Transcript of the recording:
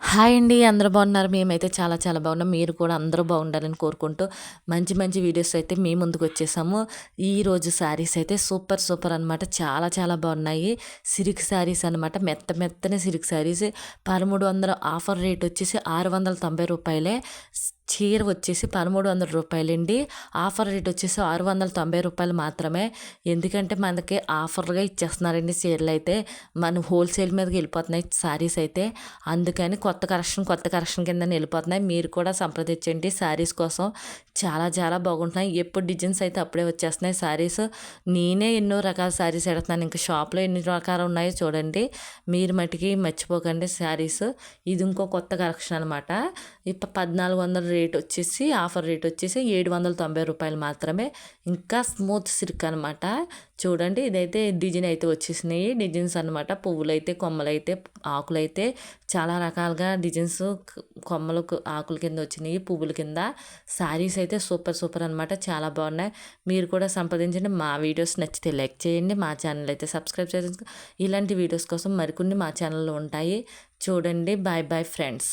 Hi అండి. అందరూ బాగున్నారు. మేమైతే చాలా చాలా బాగున్నాం. మీరు కూడా అందరూ బాగుండాలని కోరుకుంటూ మంచి మంచి వీడియోస్ అయితే మీ ముందుకొచ్చేసాము. ఈరోజు శారీస్ అయితే సూపర్ సూపర్ అనమాట. చాలా చాలా బాగున్నాయి. సిల్క్ శారీస్ అనమాట. మెత్తని సిల్క్ శారీస్ 1300 ఆఫర్ రేట్ వచ్చేసి రూ. 690. చీర వచ్చేసి రూ. 1300 అండి. ఆఫర్ రేట్ వచ్చేసి రూ. 690 మాత్రమే. ఎందుకంటే మనకి ఆఫర్గా ఇచ్చేస్తున్నారండి చీరలు అయితే. మనం హోల్సేల్ మీదకి వెళ్ళిపోతున్నాయి శారీస్ అయితే. అందుకని కొత్త కలెక్షన్ కింద వెళ్ళిపోతున్నాయి. మీరు కూడా సంప్రదించండి శారీస్ కోసం. చాలా చాలా బాగుంటున్నాయి. ఎప్పుడు డిజైన్స్ అయితే అప్పుడే వచ్చేస్తున్నాయి శారీస్. నేనే ఎన్నో రకాల శారీస్ ఎడుతున్నాను. ఇంకా షాప్లో ఎన్ని రకాలు ఉన్నాయో చూడండి. మీరు మటుకి మర్చిపోకండి శారీస్. ఇది ఇంకో కొత్త కలెక్షన్ అనమాట. ఇప్పుడు 1400 రేట్ వచ్చేసి ఆఫర్ రేట్ వచ్చేసి రూ. 790 మాత్రమే. ఇంకా స్మూత్ సిల్క్ అనమాట. చూడండి ఇదైతే డిజైన్ అయితే వచ్చేసినాయి. డిజైన్స్ అనమాట. పువ్వులైతే కొమ్మలైతే ఆకులైతే చాలా రకాలుగా డిజైన్స్ కొమ్మలు ఆకుల కింద వచ్చినాయి, పువ్వుల కింద. శారీస్ అయితే సూపర్ సూపర్ అనమాట. చాలా బాగున్నాయి. మీరు కూడా సంప్రదించండి. మా వీడియోస్ నచ్చితే లైక్ చేయండి. మా ఛానల్ అయితే సబ్స్క్రైబ్ చేయండి. ఇలాంటి వీడియోస్ కోసం మరికొన్ని మా ఛానల్లో ఉంటాయి. చూడండి. Bye bye friends.